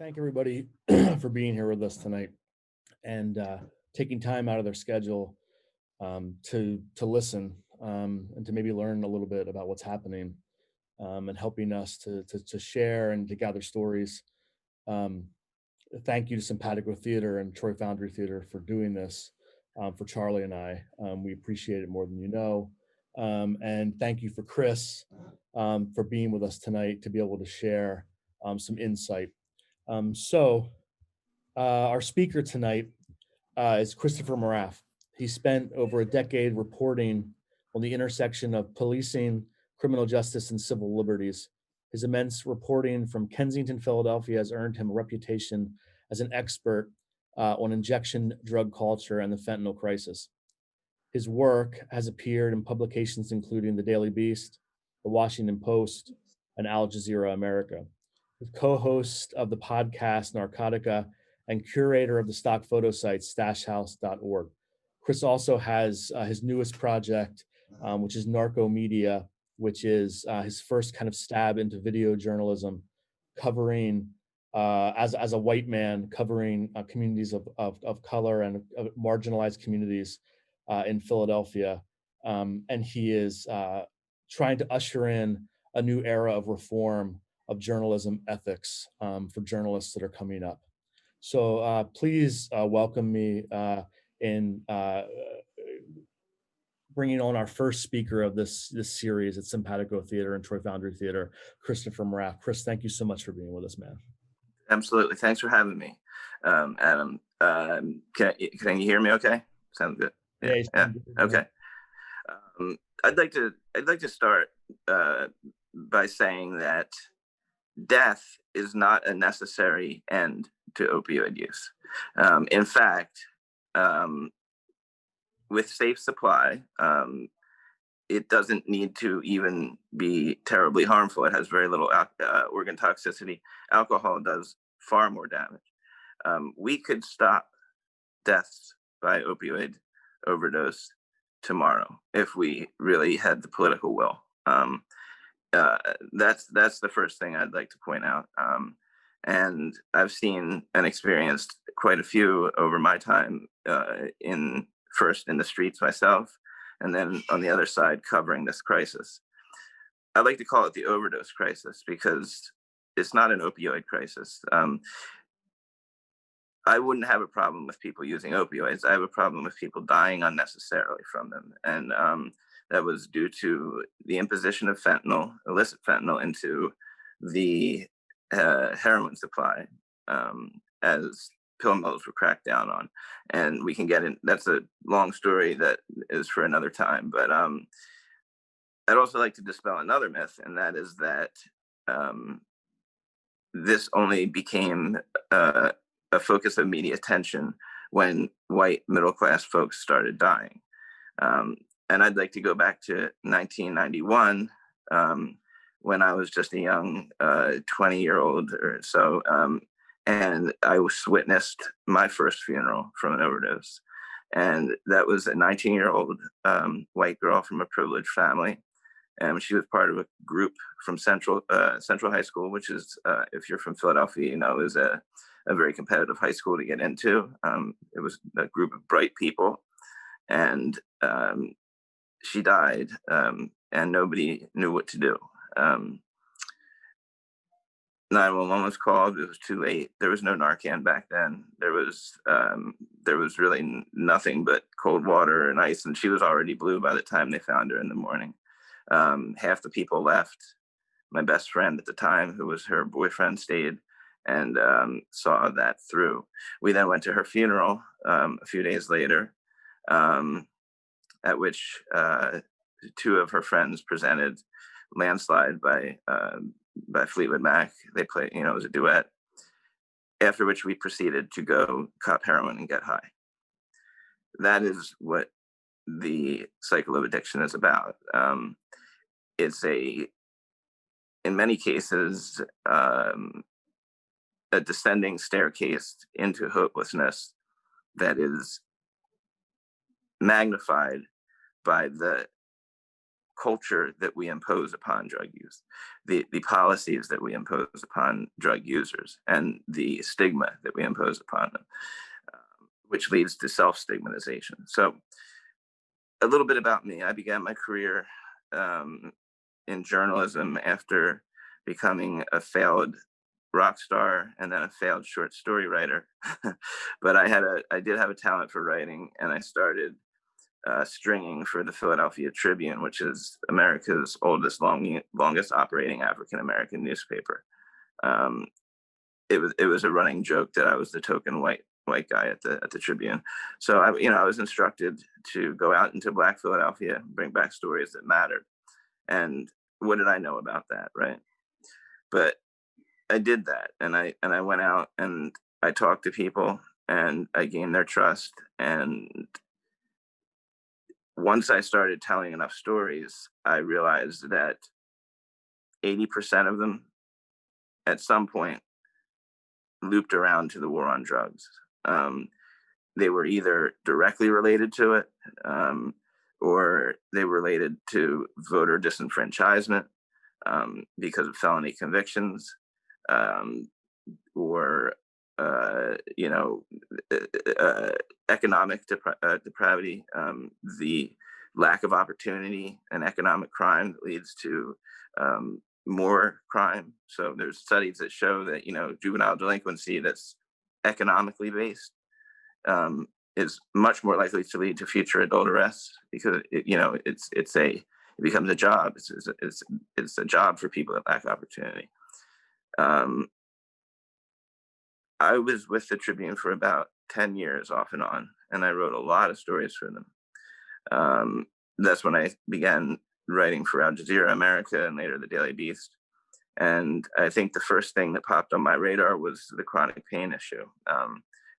thank everybody for being here with us tonight and taking time out of their schedule to listen and to maybe learn a little bit about what's happening and helping us to share and to gather stories. Um, Thank you to Simpatico Theater and Troy Foundry Theater for doing this for Charlie and I. We appreciate it more than you know. And thank you for Chris for being with us tonight to be able to share some insight. Our speaker tonight is Christoper Moraff. He spent over a decade reporting on the intersection of policing, criminal justice, and civil liberties. His immense reporting from Kensington, Philadelphia has earned him a reputation as an expert on injection drug culture and the fentanyl crisis. His work has appeared in publications including The Daily Beast, The Washington Post, and Al Jazeera America. He's co-host of the podcast Narcotica and curator of the stock photo site stashhouse.org. Chris also has his newest project, which is Narco Media, which is his first kind of stab into video journalism, covering as a white man, covering communities of color and marginalized communities in Philadelphia. And he is trying to usher in a new era of reform of journalism ethics for journalists that are coming up. So please welcome me in bringing on our first speaker of this series at Simpatico Theater and Troy Foundry Theater, Christoper Moraff. Chris, thank you so much for being with us, man. Absolutely. Thanks for having me, Adam. Can you hear me okay? Sounds good. Yeah. Okay. I'd like to start by saying that death is not a necessary end to opioid use. In fact, with safe supply, it doesn't need to even be terribly harmful. It has very little organ toxicity. Alcohol does far more damage. We could stop deaths by opioid overdose tomorrow if we really had the political will. That's the first thing I'd like to point out. And I've seen and experienced quite a few over my time first in the streets myself, and then on the other side covering this crisis. I like to call it the overdose crisis because it's not an opioid crisis. I wouldn't have a problem with people using opioids. I have a problem with people dying unnecessarily from them. And that was due to the imposition of fentanyl, illicit fentanyl, into the heroin supply as pill mills were cracked down on. And we can get in, that's a long story that is for another time. But I'd also like to dispel another myth, and that is that this only became a focus of media attention when white middle-class folks started dying. And I'd like to go back to 1991, when I was just a young 20-year-old or so, and I witnessed my first funeral from an overdose. And that was a 19-year-old white girl from a privileged family. And she was part of a group from Central High School, which is, if you're from Philadelphia, you know, is a very competitive high school to get into. It was a group of bright people, and she died, and nobody knew what to do. 911 was called. It was too late. There was no Narcan back then. There was really nothing but cold water and ice, and she was already blue by the time they found her in the morning. Half the people left. My best friend at the time, who was her boyfriend, stayed and saw that through. We then went to her funeral a few days later, at which two of her friends presented Landslide by Fleetwood Mac. They played, it was a duet. After which we proceeded to go cop heroin and get high. That is what the cycle of addiction is about. It's in many cases, a descending staircase into hopelessness that is magnified by the culture that we impose upon drug use, the policies that we impose upon drug users, and the stigma that we impose upon them, which leads to self-stigmatization. So a little bit about me. I began my career in journalism after becoming a failed rock star and then a failed short story writer. But I did have a talent for writing, and I started stringing for the Philadelphia Tribune, which is America's oldest, longest operating African-American newspaper. It was a running joke that I was the token white guy at the Tribune. So I was instructed to go out into Black Philadelphia, bring back stories that mattered. And what did I know about that, right? But I did that, and I went out and I talked to people, and I gained their trust. And once I started telling enough stories, I realized that 80% of them at some point looped around to the war on drugs. They were either directly related to it, or they were related to voter disenfranchisement because of felony convictions, or economic depravity, the lack of opportunity and economic crime that leads to more crime. So there's studies that show that juvenile delinquency that's economically based is much more likely to lead to future adult arrests, because it becomes a job. It's a job for people that lack opportunity. I was with the Tribune for about 10 years off and on, and I wrote a lot of stories for them. That's when I began writing for Al Jazeera America and later the Daily Beast. And I think the first thing that popped on my radar was the chronic pain issue,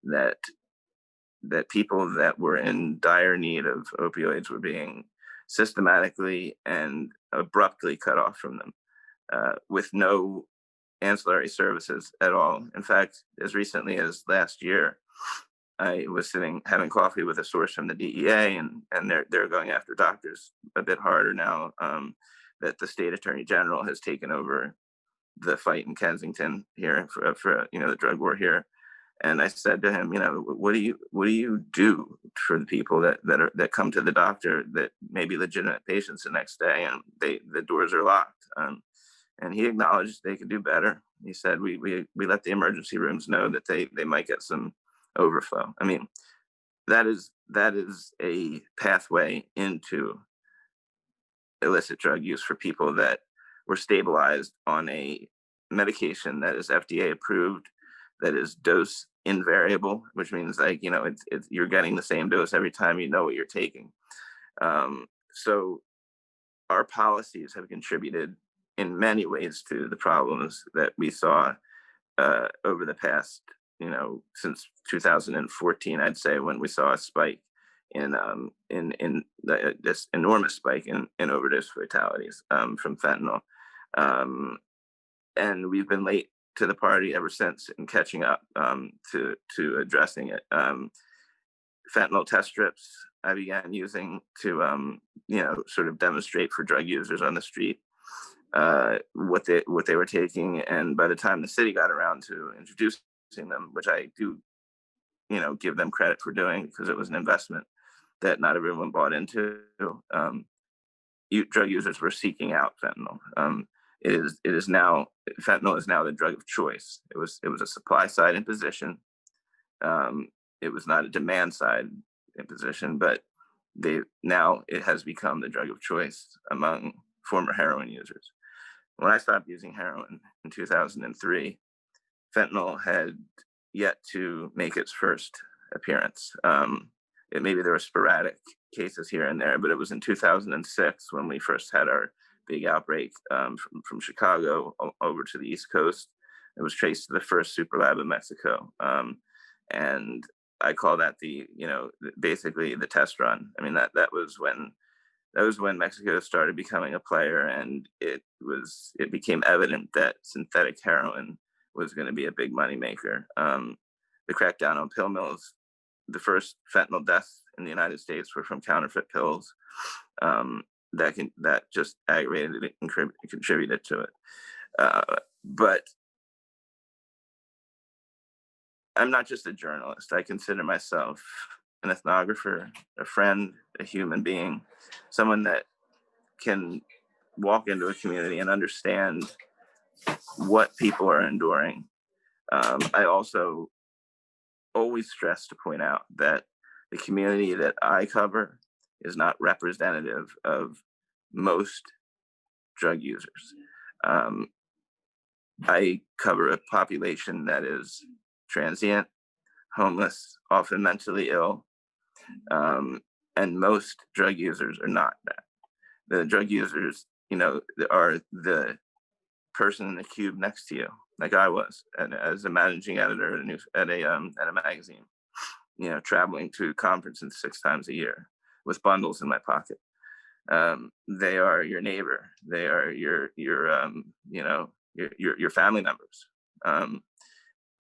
that people that were in dire need of opioids were being systematically and abruptly cut off from them with no ancillary services at all. In fact, as recently as last year, I was having coffee with a source from the DEA, and they're going after doctors a bit harder now that the state attorney general has taken over the fight in Kensington here for the drug war here. And I said to him, what do you do for the people that come to the doctor that may be legitimate patients the next day and the doors are locked? And he acknowledged they could do better. He said, we let the emergency rooms know that they might get some overflow. I mean, that is a pathway into illicit drug use for people that were stabilized on a medication that is FDA approved, that is dose invariable, which means you're getting the same dose every time, you know what you're taking. So our policies have contributed in many ways to the problems that we saw over the past, since 2014, I'd say, when we saw a spike in this enormous spike in overdose fatalities from fentanyl. And we've been late to the party ever since in catching up to addressing it. Fentanyl test strips I began using to sort of demonstrate for drug users on the street what they were taking. And by the time the city got around to introducing them, which I do give them credit for doing, because it was an investment that not everyone bought into, drug users were seeking out fentanyl. Fentanyl is now the drug of choice. It was a supply side imposition. It was not a demand side imposition, but it has become the drug of choice among former heroin users. When I stopped using heroin in 2003, fentanyl had yet to make its first appearance. Maybe there were sporadic cases here and there, but it was in 2006 when we first had our big outbreak from Chicago over to the East Coast. It was traced to the first super lab in Mexico. And I call that basically the test run. I mean, that was when Mexico started becoming a player, and it became evident that synthetic heroin was going to be a big moneymaker. The crackdown on pill mills, the first fentanyl deaths in the United States were from counterfeit pills. that just aggravated it and contributed to it. But I'm not just a journalist. I consider myself an ethnographer, a friend, a human being, someone that can walk into a community and understand what people are enduring. I also always stress to point out that the community that I cover is not representative of most drug users. I cover a population that is transient, homeless, often mentally ill, and most drug users are not that. The drug users, are the person in the cube next to you, like I was, and as a managing editor at a magazine, traveling to conferences 6 times a year with bundles in my pocket. They are your neighbor. They are your family members.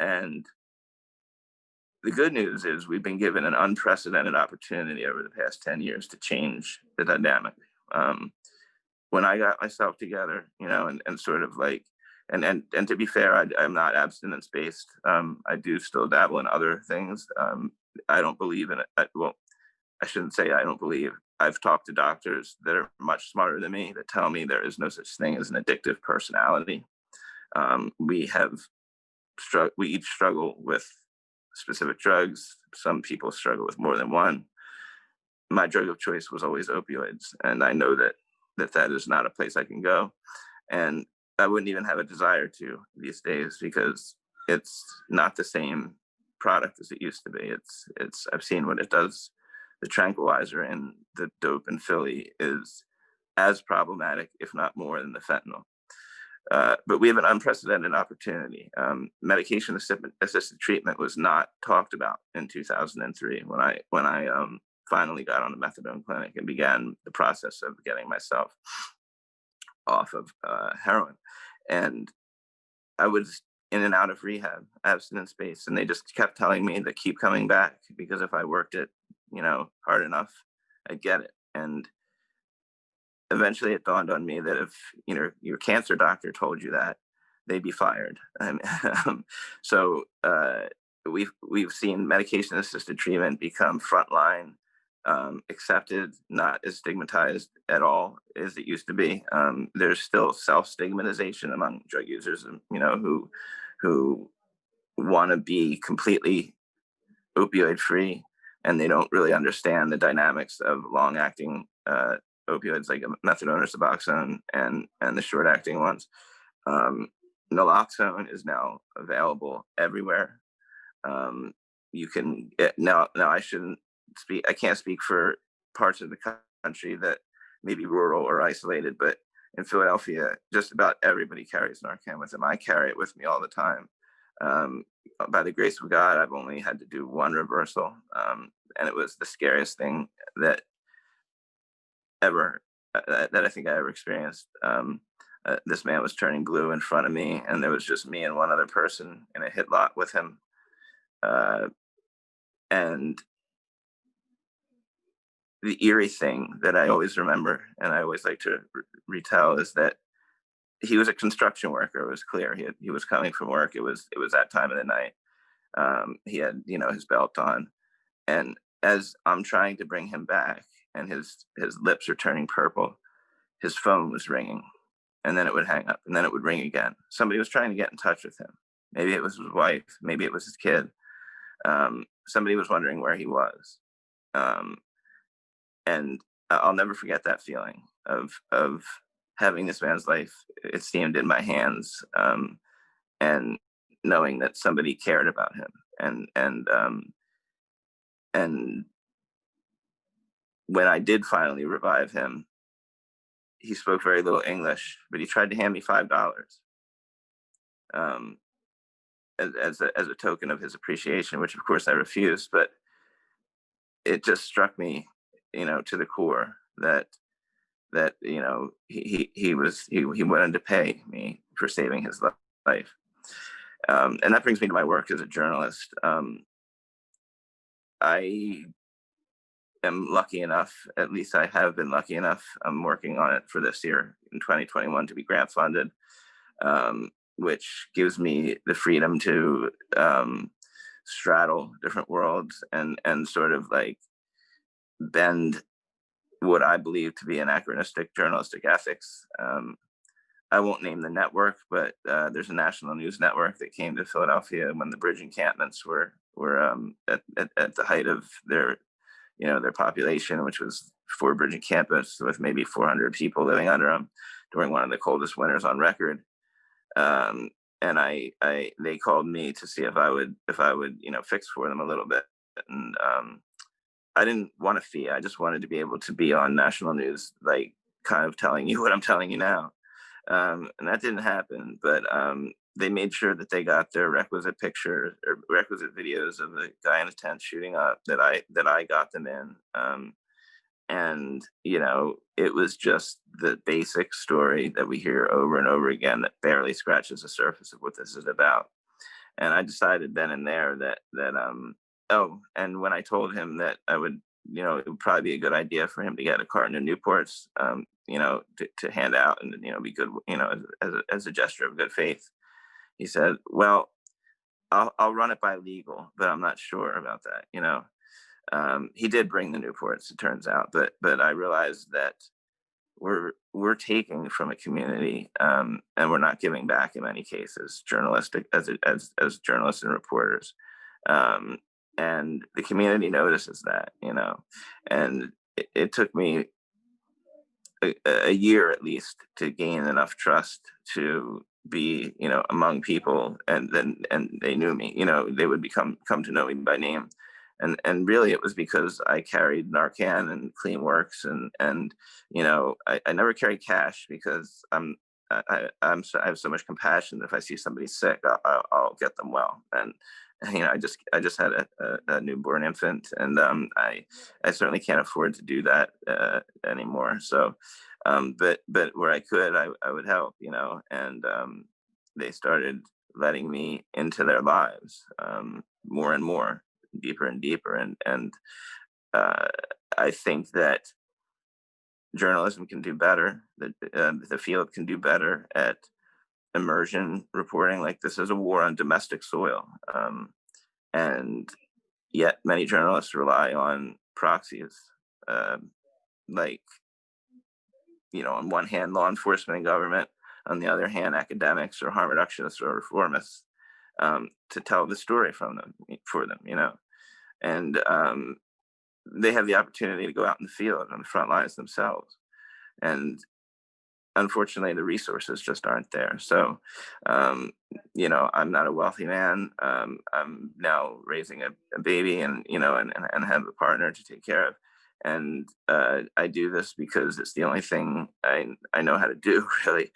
And the good news is we've been given an unprecedented opportunity over the past 10 years to change the dynamic. When I got myself together, and sort of like, and to be fair, I'm not abstinence based. I do still dabble in other things. I don't believe in it. Well, I shouldn't say I don't believe. I've talked to doctors that are much smarter than me that tell me there is no such thing as an addictive personality. We each struggle with specific drugs. Some people struggle with more than one. My drug of choice was always opioids, and I know that is not a place I can go, and I wouldn't even have a desire to these days because it's not the same product as it used to be. It's I've seen what it does. The tranquilizer in the dope in Philly is as problematic, if not more, than the fentanyl. But we have an unprecedented opportunity. Medication assisted treatment was not talked about in 2003 when I finally got on a methadone clinic and began the process of getting myself off of heroin. And I was in and out of rehab, abstinence based, and they just kept telling me to keep coming back because if I worked it, hard enough, I'd get it. And eventually it dawned on me that if your cancer doctor told you that, they'd be fired. So we've seen medication assisted treatment become frontline, accepted, not as stigmatized at all as it used to be. There's still self stigmatization among drug users, who want to be completely opioid free, and they don't really understand the dynamics of long acting opioids like methadone or Suboxone and the short acting ones. Naloxone is now available everywhere. You can get now I can't speak for parts of the country that may be rural or isolated, but in Philadelphia, just about everybody carries Narcan with them. I carry it with me all the time. By the grace of God, I've only had to do one reversal, and it was the scariest thing that I think I ever experienced. This man was turning blue in front of me, and there was just me and one other person in a hit lot with him. And the eerie thing that I always remember, and I always like to retell, is that he was a construction worker. It was clear he was coming from work. It was that time of the night. He had his belt on, and as I'm trying to bring him back, and his lips are turning purple, his phone was ringing, and then it would hang up, and then it would ring again. Somebody was trying to get in touch with him. Maybe it was his wife. Maybe it was his kid. Somebody was wondering where he was, and I'll never forget that feeling of having this man's life, it seemed, in my hands, and knowing that somebody cared about him, and when I did finally revive him, he spoke very little English, but he tried to hand me $5 as a token of his appreciation, which of course I refused. But it just struck me, to the core that he wanted to pay me for saving his life, and that brings me to my work as a journalist. I am lucky enough, at least I have been lucky enough, I'm working on it for this year in 2021 to be grant funded, which gives me the freedom to straddle different worlds and sort of like bend what I believe to be anachronistic journalistic ethics. I won't name the network, but there's a national news network that came to Philadelphia when the bridge encampments were at the height of their population, which was 4 bridge encampments with maybe 400 people living under them during one of the coldest winters on record. And they called me to see if I would fix for them a little bit. And I didn't want a fee. I just wanted to be able to be on national news, like kind of telling you what I'm telling you now. And that didn't happen, but they made sure that they got their requisite pictures or requisite videos of the guy in the tent shooting up that I got them in. And it was just the basic story that we hear over and over again that barely scratches the surface of what this is about. And I decided then and there that and when I told him that I would, it would probably be a good idea for him to get a carton of Newports, to hand out and, be good, as a gesture of good faith. He said, well, I'll run it by legal, but I'm not sure about that. He did bring the Newports, it turns out, but I realized that we're taking from a community, and we're not giving back in many cases, journalistic as journalists and reporters. And the community notices that, and it took me a year at least to gain enough trust to be, among people, and they knew me, they would come to know me by name. And really it was because I carried Narcan and Clean Works and I never carried cash because I have so much compassion that if I see somebody sick, I'll get them well. And I just had a newborn infant, and I certainly can't afford to do that anymore. So, but where I could, I would help, and they started letting me into their lives more and more, deeper and deeper, and I think that journalism can do better. That the field can do better at immersion reporting. Like, this is a war on domestic soil, and yet many journalists rely on proxies, like, on one hand law enforcement and government, on the other hand academics or harm reductionists or reformists, to tell the story for them, and they have the opportunity to go out in the field on the front lines themselves, and unfortunately the resources just aren't there. So I'm not a wealthy man. I'm now raising a baby, and and have a partner to take care of, and I do this because it's the only thing I know how to do, really.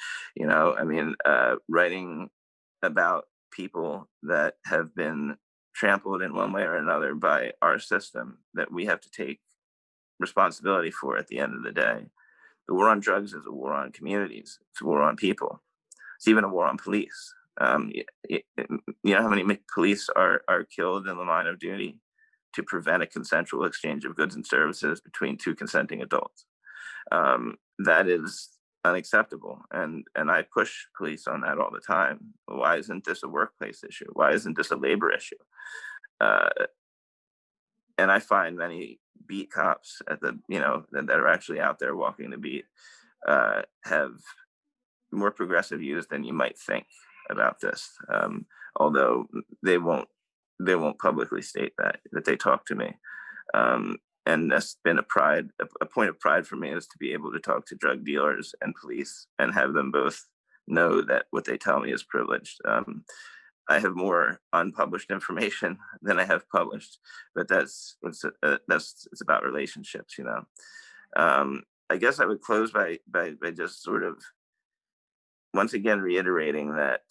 Writing about people that have been trampled in one way or another by our system that we have to take responsibility for at the end of the day. The war on drugs is a war on communities. It's a war on people. It's even a war on police. You know how many police are killed in the line of duty to prevent a consensual exchange of goods and services between 2 consenting adults? That is unacceptable, and I push police on that all the time. Why isn't this a workplace issue? Why isn't this a labor issue? And I find many beat cops at the that are actually out there walking the beat have more progressive views than you might think about this, although they won't publicly state that they talk to me. And that's been a point of pride for me, is to be able to talk to drug dealers and police and have them both know that what they tell me is privileged. I have more unpublished information than I have published, but it's about relationships, I guess I would close by just sort of once again reiterating that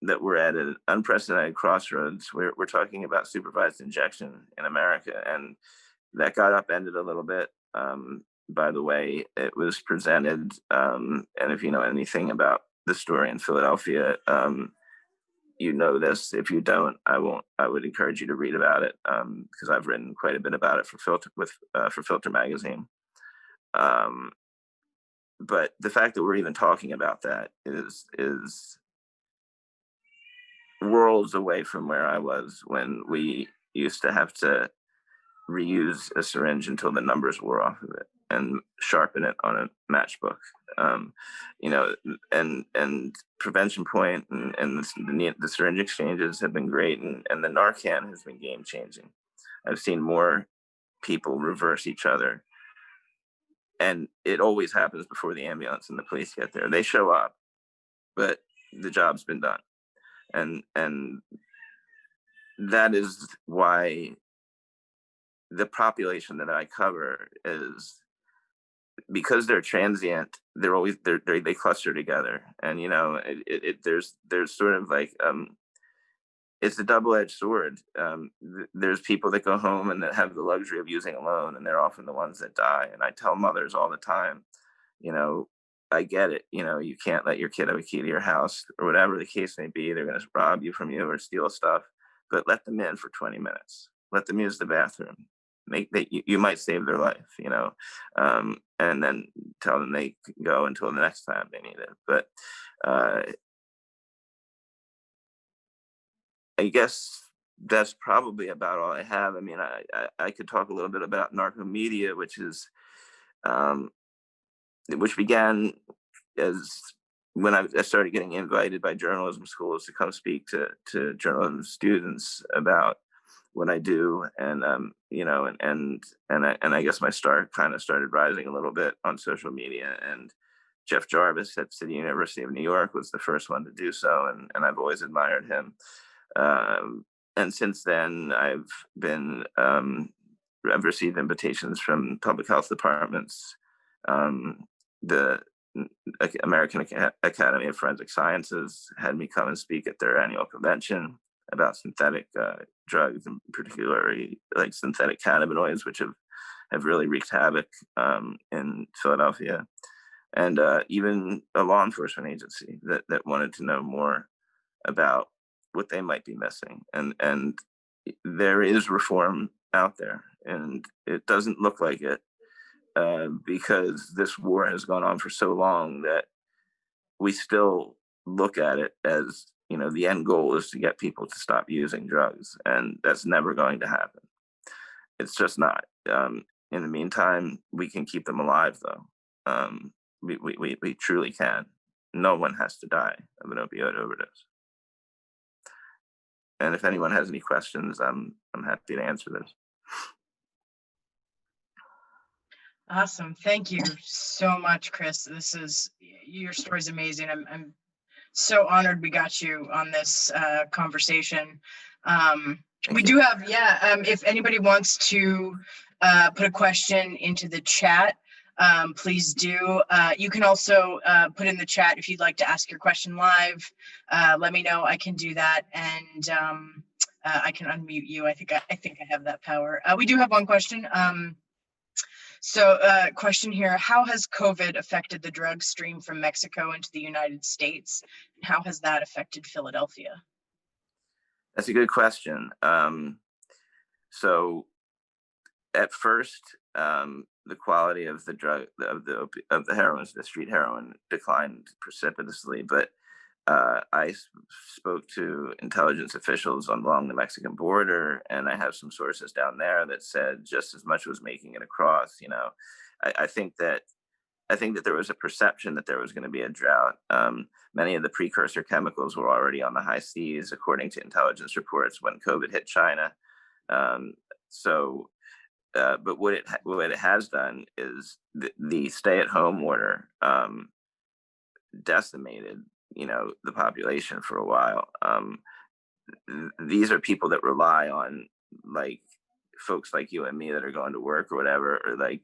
that we're at an unprecedented crossroads. We're talking about supervised injection in America, and that got upended a little bit by the way it was presented. And if you know anything about the story in Philadelphia, you know this. If you don't, I won't. I would encourage you to read about it, because I've written quite a bit about it for Filter magazine. Um, but the fact that we're even talking about that is worlds away from where I was when we used to have to reuse a syringe until the numbers wore off of it and sharpen it on a matchbook. Um, you know, and Prevention Point and the syringe exchanges have been great, and the Narcan has been game changing. I've seen more people reverse each other, and it always happens before the ambulance and the police get there. They show up, but the job's been done, and that is why the population that I cover is, because they're transient, they're always they cluster together, and there's sort of like it's a double-edged sword. There's people that go home and that have the luxury of using alone, and they're often the ones that die. And I tell mothers all the time, I get it. You can't let your kid have a key to your house or whatever the case may be. They're going to rob you from you or steal stuff, but let them in for 20 minutes. Let them use the bathroom. You might save their life, and then tell them they can go until the next time they need it. But I guess that's probably about all I have. I mean, I could talk a little bit about Narco Media, which began as when I started getting invited by journalism schools to come speak to journalism students about what I do, and I guess my star kind of started rising a little bit on social media. And Jeff Jarvis at City University of New York was the first one to do so, and I've always admired him. And since then, I've received invitations from public health departments, the American Academy of Forensic Sciences had me come and speak at their annual convention about synthetic drugs, and particularly like synthetic cannabinoids, which have really wreaked havoc in Philadelphia, and even a law enforcement agency that wanted to know more about what they might be missing. And there is reform out there, and it doesn't look like it because this war has gone on for so long that we still look at it as, the end goal is to get people to stop using drugs, and that's never going to happen. It's just not. In the meantime, we can keep them alive, though. We truly can. No one has to die of an opioid overdose. And if anyone has any questions, I'm happy to answer this. Awesome. Thank you so much, Chris. Your story's amazing. I'm so honored we got you on this conversation. We do have, if anybody wants to put a question into the chat, please do. You can also put in the chat if you'd like to ask your question live. Let me know. I can do that, and I can unmute you. I think I have that power. We do have one question. So question here, how has COVID affected the drug stream from Mexico into the United States? How has that affected Philadelphia? That's a good question. So at first, the quality of the drug, of the heroin, the street heroin, declined precipitously. But I spoke to intelligence officials along the Mexican border, and I have some sources down there that said just as much was making it across. I think that there was a perception that there was going to be a drought. Many of the precursor chemicals were already on the high seas, according to intelligence reports, when COVID hit China. But what it has done is the stay-at-home order decimated, the population for a while. These are people that rely on, like, folks like you and me that are going to work or whatever, or like,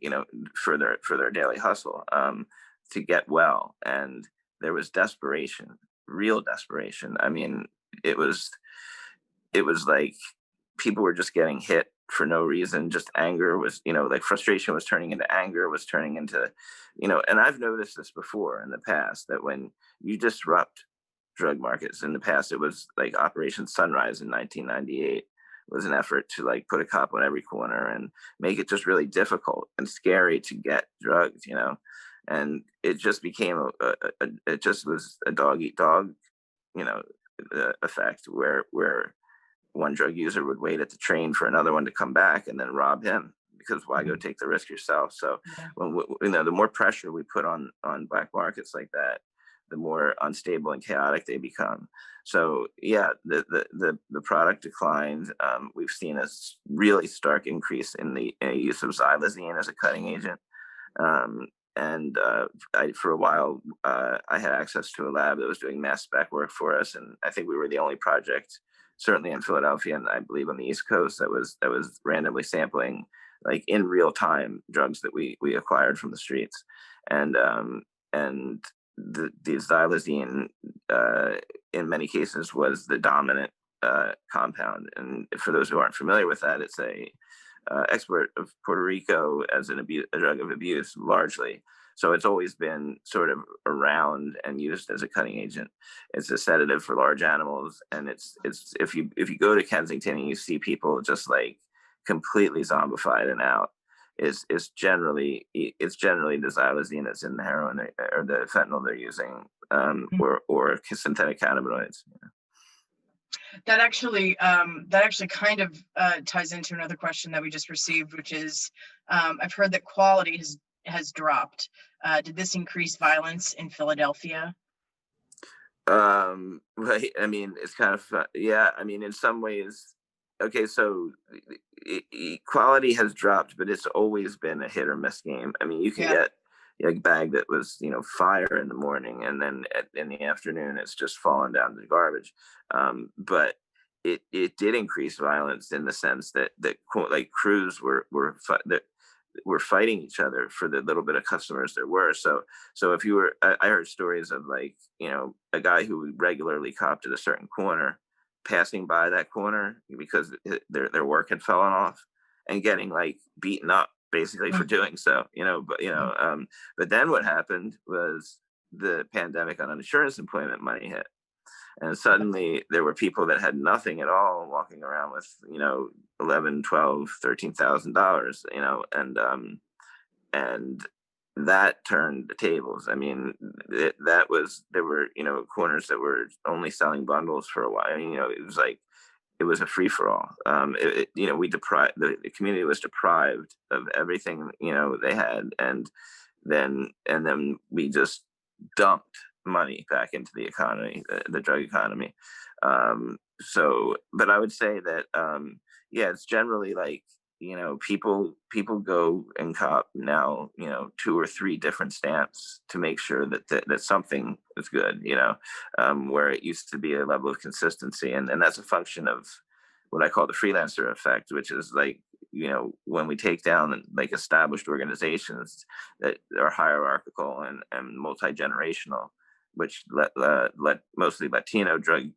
for their daily hustle to get well. And there was desperation, real desperation. I mean, it was like people were just getting hit for no reason. Just anger was, like frustration was turning into anger, was turning into, and I've noticed this before in the past, that when you disrupt drug markets. In the past, it was like Operation Sunrise in 1998 was an effort to like put a cop on every corner and make it just really difficult and scary to get drugs, you know. And it just became it just was a dog eat dog, you know, effect where one drug user would wait at the train for another one to come back and then rob him, because why go take the risk yourself? So Yeah. when you know, the more pressure we put on black markets like that, the more unstable and chaotic they become. So yeah, the product declined. We've seen a really stark increase in the use of xylazine as a cutting agent. For a while, I had access to a lab that was doing mass spec work for us, and I think we were the only project, certainly in Philadelphia and I believe on the East Coast, that was randomly sampling, like in real time, drugs that we acquired from the streets. And the xylazine, in many cases, was the dominant compound. And for those who aren't familiar with that, it's a export of Puerto Rico as a drug of abuse, largely. So it's always been sort of around and used as a cutting agent. It's a sedative for large animals, and it's if you go to Kensington and you see people just like completely zombified and out, it's generally the xylazine that's in the heroin or the fentanyl they're using, or synthetic cannabinoids. Yeah. That actually kind of ties into another question that we just received, which is, I've heard that quality has dropped. Did this increase violence in Philadelphia? Right. I mean, it's kind of yeah. I mean, in some ways, okay. So quality has dropped, but it's always been a hit or miss game. I mean, you can get a bag that was, you know, fire in the morning, and then in the afternoon it's just falling down to the garbage. But it did increase violence in the sense that like crews were fighting each other for the little bit of customers there were. So if you were, I heard stories of, like, you know, a guy who regularly copped at a certain corner, passing by that corner because their work had fallen off, and getting like beaten up basically for doing so, you know. But then what happened was the pandemic on insurance employment money hit, and suddenly there were people that had nothing at all walking around with, you know, $11, $12, $13,000, you know, and that turned the tables. I mean, there were, you know, corners that were only selling bundles for a while. I mean, you know, it was a free for all. You know, the community was deprived of everything, you know, they had, and then we just dumped money back into the economy, the drug economy. But I would say that, yeah, it's generally like, you know, people go and cop now, you know, 2 or 3 different stamps to make sure that something is good, you know, where it used to be a level of consistency. And that's a function of what I call the freelancer effect, which is like, you know, when we take down like established organizations that are hierarchical and multi-generational, which mostly Latino drug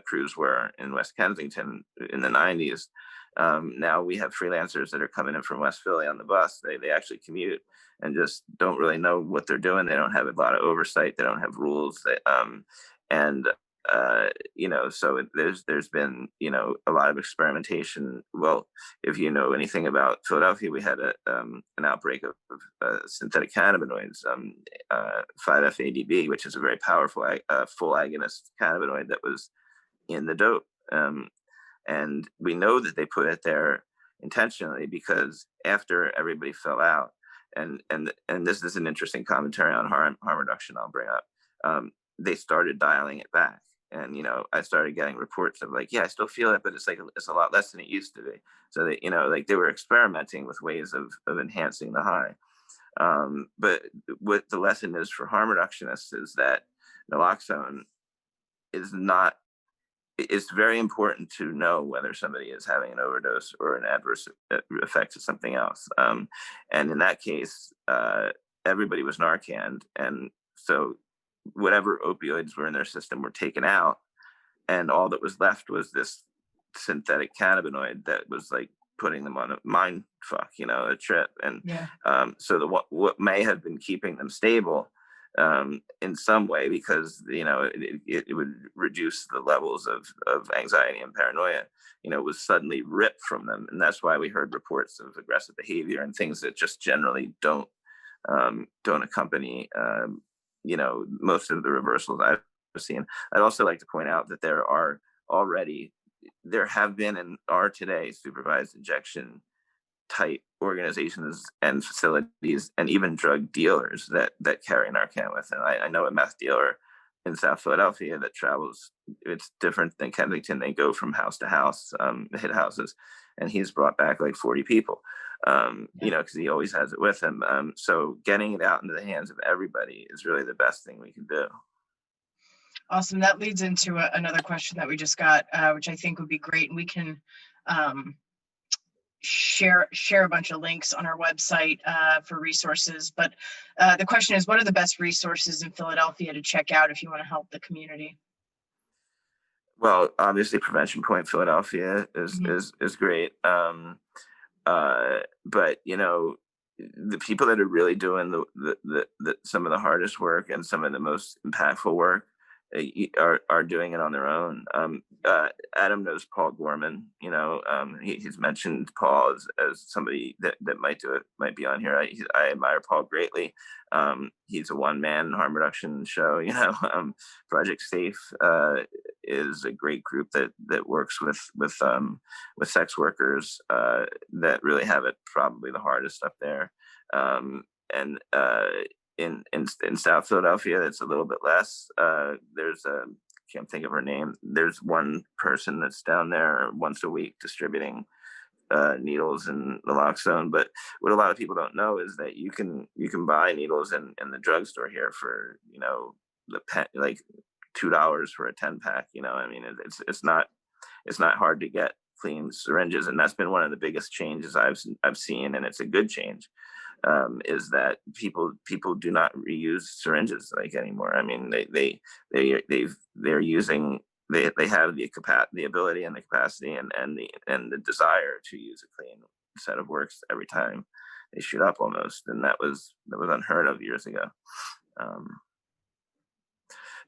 crews were in West Kensington in the 90s. Now we have freelancers that are coming in from West Philly on the bus. They actually commute and just don't really know what they're doing. They don't have a lot of oversight. They don't have rules. You know, so there's been, you know, a lot of experimentation. Well, if you know anything about Philadelphia, we had an outbreak of synthetic cannabinoids, 5-FADB, which is a very powerful full agonist cannabinoid that was in the dope. And we know that they put it there intentionally because after everybody fell out, and this is an interesting commentary on harm reduction I'll bring up, they started dialing it back. And, you know, I started getting reports of like, yeah, I still feel it, but it's a lot less than it used to be. So that, you know, like they were experimenting with ways of enhancing the high. But what the lesson is for harm reductionists is that naloxone is not, it's very important to know whether somebody is having an overdose or an adverse effect to something else. And in that case, everybody was Narcan. And so whatever opioids were in their system were taken out, and all that was left was this synthetic cannabinoid that was like putting them on a mind fuck, you know, a trip. And so what may have been keeping them stable in some way, because it would reduce the levels of anxiety and paranoia, was suddenly ripped from them. And that's why we heard reports of aggressive behavior and things that just generally don't accompany most of the reversals I've seen. I'd also like to point out that there have been and are today supervised injection type organizations and facilities and even drug dealers that carry Narcan with. And I know a meth dealer in South Philadelphia that travels. It's different than Kensington. They go from house to house, hit houses, and he's brought back like 40 people, because he always has it with him. So getting it out into the hands of everybody is really the best thing we can do. Awesome. That leads into another question that we just got, which I think would be great. And we can share a bunch of links on our website for resources. But the question is, what are the best resources in Philadelphia to check out if you want to help the community? Well, obviously, Prevention Point Philadelphia is great. But the people that are really doing the some of the hardest work and some of the most impactful work are doing it on their own. Adam knows Paul Gorman. He's mentioned Paul as somebody that might do it, might be on here. I admire Paul greatly. He's a one-man harm reduction show. Project Safe is a great group that works with sex workers that really have it probably the hardest up there. In South Philadelphia, it's a little bit less. There's can't think of her name. There's one person that's down there once a week distributing needles in naloxone. But what a lot of people don't know is that you can buy needles in the drugstore here for like $2 for a 10-pack. It's not hard to get clean syringes, and that's been one of the biggest changes I've seen, and it's a good change. Is that people do not reuse syringes like anymore. I mean, they have the ability and the capacity and the desire to use a clean set of works every time they shoot up almost, and that was unheard of years ago.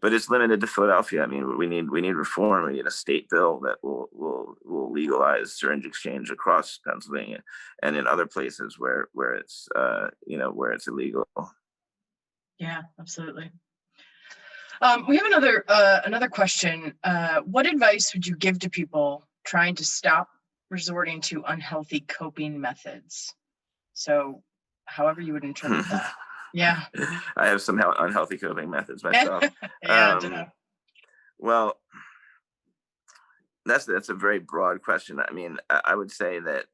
But it's limited to Philadelphia. I mean, we need reform. We need a state bill that will legalize syringe exchange across Pennsylvania and in other places where it's where it's illegal. Yeah, absolutely. We have another question. What advice would you give to people trying to stop resorting to unhealthy coping methods? So, however you would interpret that. Yeah. I have some unhealthy coping methods myself. Well, that's a very broad question. I mean, I would say that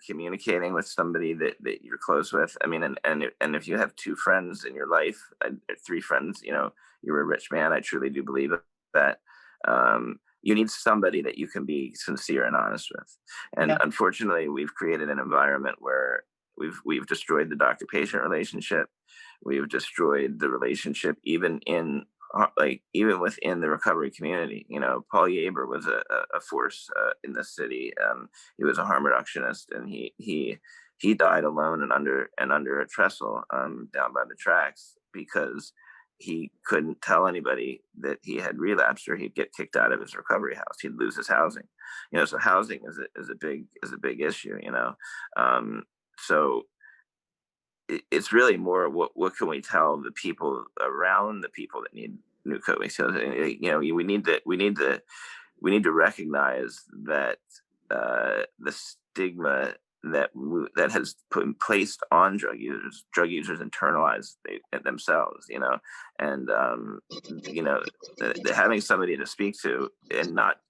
communicating with somebody that you're close with. I mean, and if you have 2 friends in your life, 3 friends, you're a rich man. I truly do believe that. You need somebody that you can be sincere and honest with. And unfortunately, we've created an environment where we've destroyed the doctor-patient relationship. We've destroyed the relationship even within the recovery community. Paul Yaber was a force in the city. He was a harm reductionist, and he died alone and under a trestle down by the tracks because he couldn't tell anybody that he had relapsed, or he'd get kicked out of his recovery house. He'd lose his housing. So housing is a big issue. So it's really more what can we tell the people around the people that need new coping skills. We need to recognize that the stigma that has been placed on drug users internalize themselves, and having somebody to speak to and not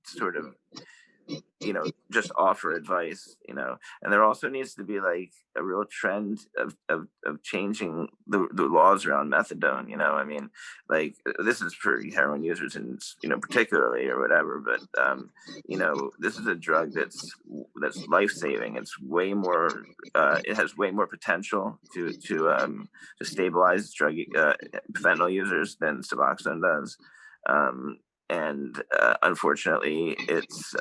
sort of just offer advice, and there also needs to be like a real trend of changing the laws around methadone. I mean, like this is for heroin users and particularly or whatever, but this is a drug that's life-saving. It's way more it has way more potential to stabilize fentanyl users than Suboxone does. And unfortunately, it's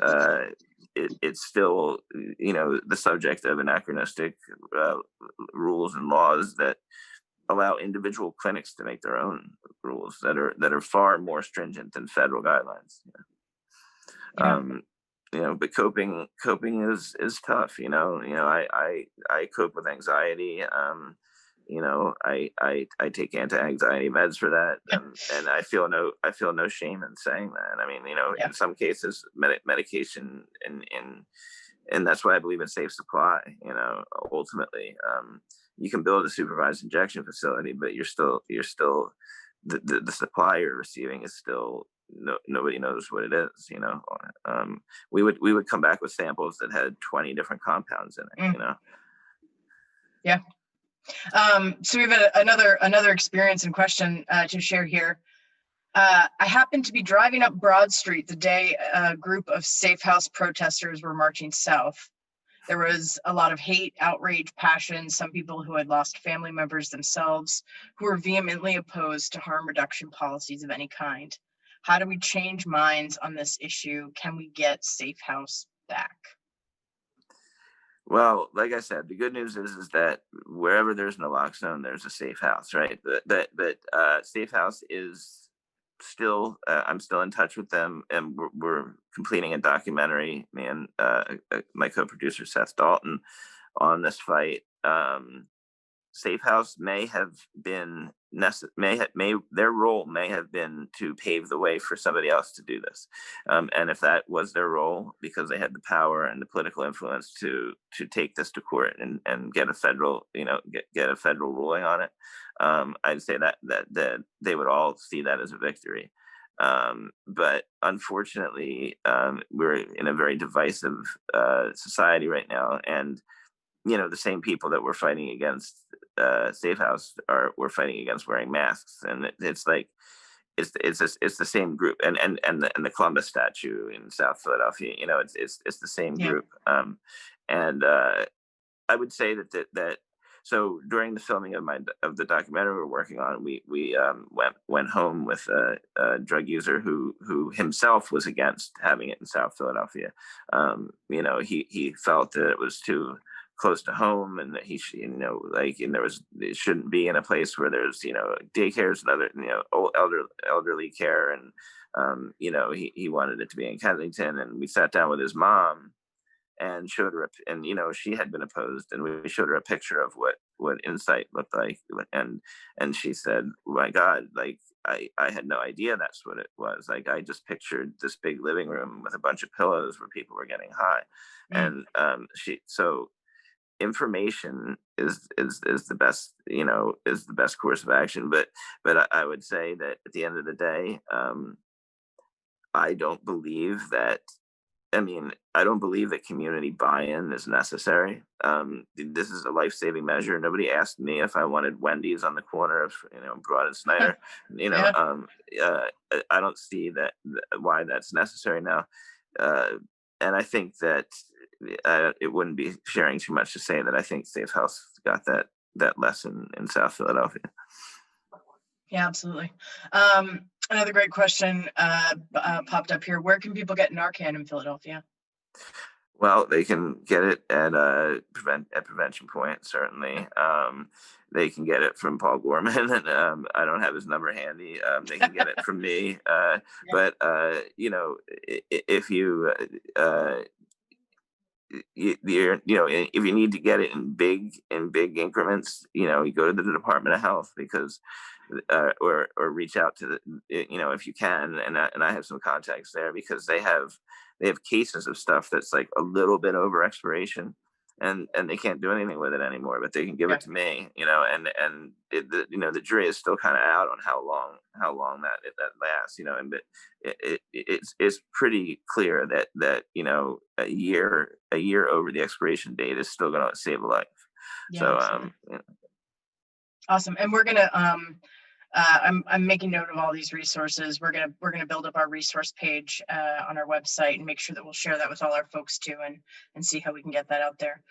still, the subject of anachronistic rules and laws that allow individual clinics to make their own rules that are far more stringent than federal guidelines. Yeah. But coping is tough. I cope with anxiety. I take anti-anxiety meds for that, and I feel no shame in saying that. I mean, Yeah. in some cases, medication and that's why I believe in safe supply. Ultimately, you can build a supervised injection facility, but you're still the supply you're receiving is still nobody knows what it is. We would come back with samples that had 20 different compounds in it. Yeah. So we have another experience and question to share here. I happened to be driving up Broad Street the day a group of Safehouse protesters were marching south. There was a lot of hate, outrage, passion, some people who had lost family members themselves, who were vehemently opposed to harm reduction policies of any kind. How do we change minds on this issue? Can we get Safehouse back? Well, like I said, the good news is that wherever there's naloxone, there's a safe house, right? But Safehouse is still, I'm still in touch with them, and we're completing a documentary, me and my co-producer Seth Dalton, on this fight. Safehouse may have been their role may have been to pave the way for somebody else to do this, and if that was their role, because they had the power and the political influence to take this to court and get a federal get a federal ruling on it, I'd say that they would all see that as a victory. But unfortunately, we're in a very divisive society right now, and the same people that we're fighting against Safehouse we're fighting against wearing masks, and it's like it's the same group, and the Columbus statue in South Philadelphia, it's the same group. And I would say that so during the filming of the documentary we're working on, we went home with a drug user who himself was against having it in South Philadelphia. He felt that it was too close to home, and that he it shouldn't be in a place where there's daycares and other elderly care, and he wanted it to be in Kensington. And we sat down with his mom and showed her and she had been opposed, and we showed her a picture of what Insight looked like, and she said, oh my God, like I had no idea that's what it was. Like, I just pictured this big living room with a bunch of pillows where people were getting high. And so information is the best, is the best course of action. But I would say that at the end of the day, I don't believe that community buy-in is necessary. This is a life-saving measure. Nobody asked me if I wanted Wendy's on the corner of Broad and Snyder. I don't see why that's necessary now. And I think that it wouldn't be sharing too much to say that I think Safehouse got that lesson in South Philadelphia. Yeah, absolutely. Another great question popped up here. Where can people get Narcan in Philadelphia? Well, they can get it at Prevention Point, certainly. They can get it from Paul Gorman, and I don't have his number handy. They can get it from me. But if you if you need to get it in big increments, you go to the Department of Health, because or reach out to if you can, and I have some contacts there, because they have cases of stuff that's like a little bit over expiration, and they can't do anything with it anymore, but they can give it to me, and the jury is still kind of out on how long that lasts, and but it's pretty clear that a year over the expiration date is still going to save a life. Awesome. And we're gonna I'm making note of all these resources. We're gonna build up our resource page on our website and make sure that we'll share that with all our folks too, and see how we can get that out there.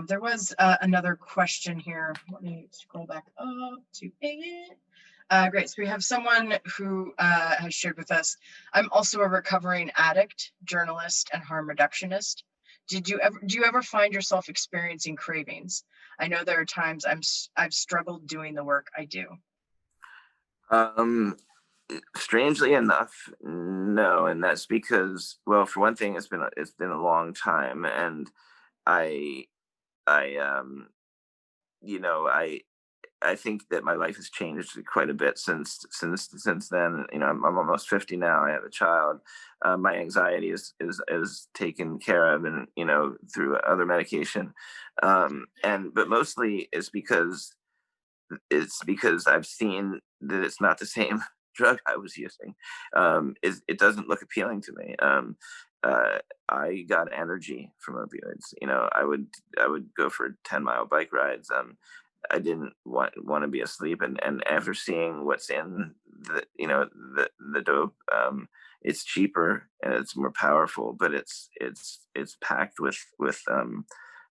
There was another question here. Let me scroll back up to it. Great. So we have someone who has shared with us. I'm also a recovering addict, journalist, and harm reductionist. Do you ever find yourself experiencing cravings? I know there are times I've struggled doing the work I do. Um, Strangely enough, no, and that's because, well, for one thing, it's been a long time, and I I you know I think that my life has changed quite a bit since then. You know, I'm almost 50 now. I have a child. My anxiety is taken care of, and through other medication, but mostly it's because I've seen that it's not the same drug I was using. It doesn't look appealing to me. I got energy from opioids. I would go for 10-mile bike rides. I didn't want to be asleep, and after seeing what's in the dope, it's cheaper and it's more powerful, but it's packed with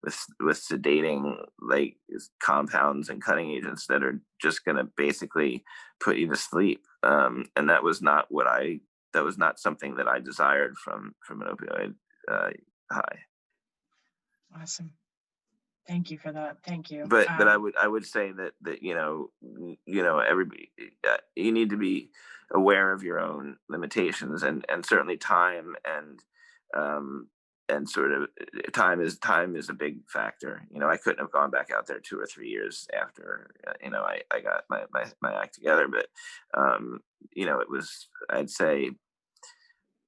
sedating like compounds and cutting agents that are just going to basically put you to sleep. And that was not something that I desired from an opioid high. Awesome. Thank you for that. Thank you. But I would say that everybody, you need to be aware of your own limitations, and certainly time and sort of time is a big factor. I couldn't have gone back out there 2 or 3 years after I got my act together, but it was, I'd say,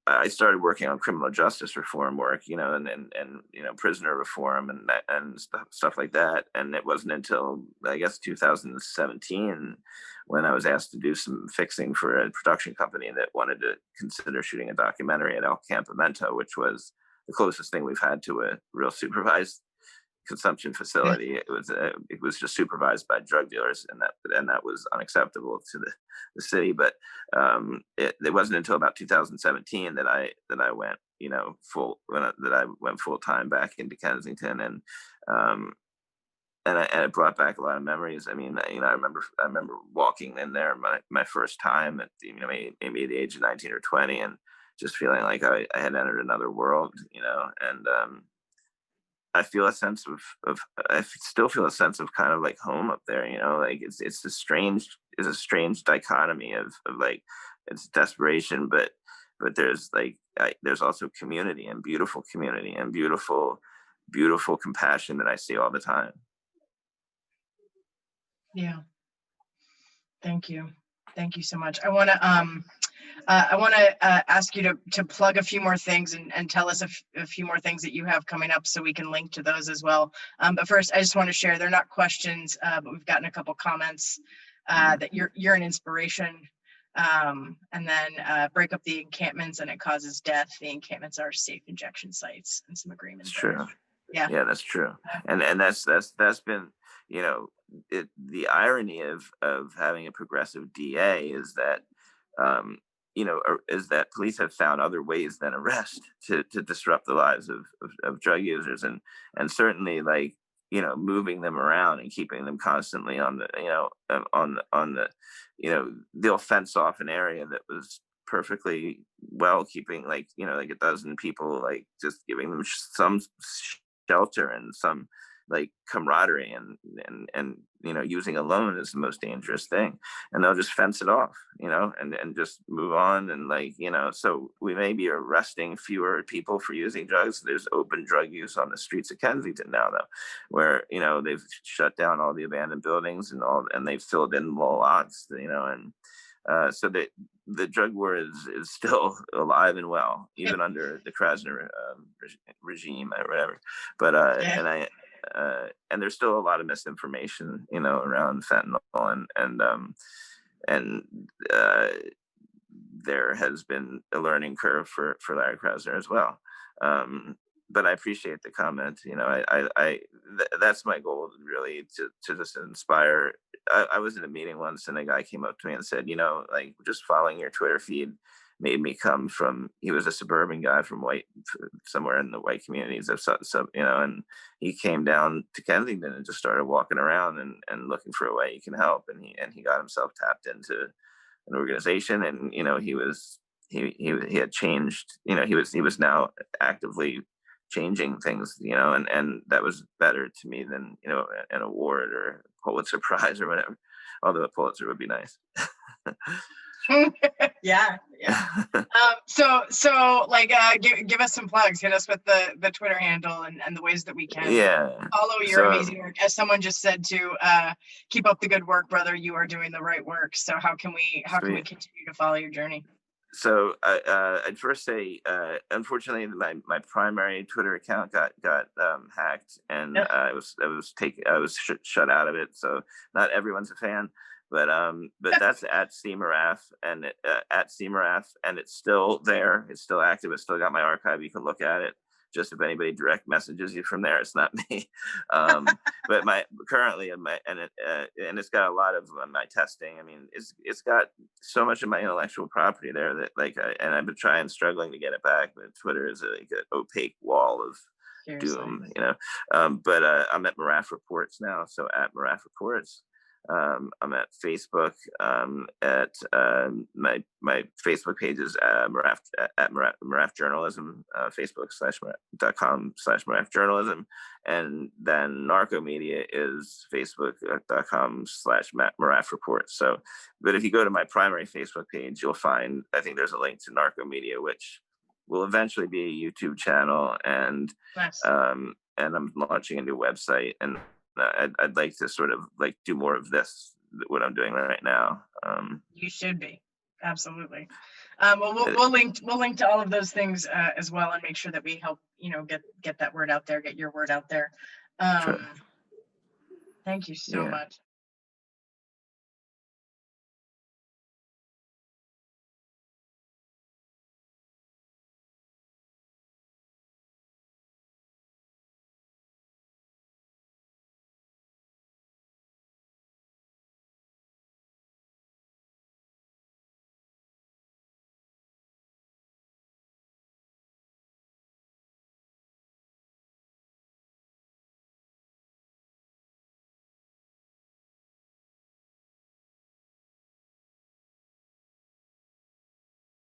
I started working on criminal justice reform work, and prisoner reform and stuff like that. And it wasn't until, I guess, 2017 when I was asked to do some fixing for a production company that wanted to consider shooting a documentary at El Campamento, which was the closest thing we've had to a real supervised consumption facility. It was just supervised by drug dealers, and that was unacceptable to the city. But it wasn't until about 2017 that I went full time back into Kensington, and it brought back a lot of memories. I mean, I remember walking in there my first time at maybe the age of 19 or 20, and just feeling like I had entered another world, and I feel a sense of I still feel a sense of kind of like home up there, like it's a strange dichotomy of like, it's desperation, but there's like there's also community and beautiful compassion that I see all the time. Yeah. Thank you. Thank you so much. I want to ask you to plug a few more things and tell us a few more things that you have coming up so we can link to those as well. But first, I just want to share, they're not questions, but we've gotten a couple comments that you're an inspiration. And then break up the encampments and it causes death. The encampments are safe injection sites, and some agreements. True. Yeah, that's true. And that's been, the irony of having a progressive DA is that is that police have found other ways than arrest to disrupt the lives of drug users, and certainly, like, moving them around and keeping them constantly on the they'll fence off an area that was perfectly well, keeping like a dozen people, like just giving them some shelter and some like camaraderie, and using a loan is the most dangerous thing, and they'll just fence it off, and just move on, and like, so we may be arresting fewer people for using drugs. There's open drug use on the streets of Kensington now, though, where they've shut down all the abandoned buildings and they've filled in lots, and so the drug war is still alive and well, even under the Krasner regime or whatever. But and there's still a lot of misinformation, around fentanyl, and there has been a learning curve for Larry Krasner as well. But I appreciate the comment. That's my goal, really, to just inspire. I was in a meeting once, and a guy came up to me and said, like, just following your Twitter feed made me come from. He was a suburban guy from somewhere in the white communities of and he came down to Kensington and just started walking around and looking for a way he can help, and he got himself tapped into an organization, and he had changed. He was now actively changing things, and that was better to me than, an award or Pulitzer Prize or whatever. Although a Pulitzer would be nice. Yeah. So like, give us some plugs. Hit us with the Twitter handle and the ways that we can follow your amazing work. As someone just said to keep up the good work, brother. You are doing the right work. So how can we continue to follow your journey? So I'd first say, unfortunately, my primary Twitter account got hacked, and I was shut out of it. So not everyone's a fan, but that's at Moraff, and at Moraff, and it's still there. It's still active. It's still got my archive. You can look at it. Just if anybody direct messages you from there, it's not me. But currently, and it's got a lot of my testing. I mean, it's got so much of my intellectual property there that and I've been struggling to get it back. But Twitter is like an opaque wall of doom, But I'm at Moraff Reports now, so at Moraff Reports. I'm at Facebook. At my Facebook page is Moraff Journalism, Facebook.com/Moraff Journalism, and then Narco Media is Facebook.com/Moraff Reports. So, but if you go to my primary Facebook page, you'll find, I think there's a link to Narco Media, which will eventually be a YouTube channel, and nice. And I'm launching a new website, and I'd like to sort of like do more of this, what I'm doing right now. You should be, absolutely. Well, we'll link to all of those things as well, and make sure that we help get that word out there, get your word out there. Sure. Thank you so much.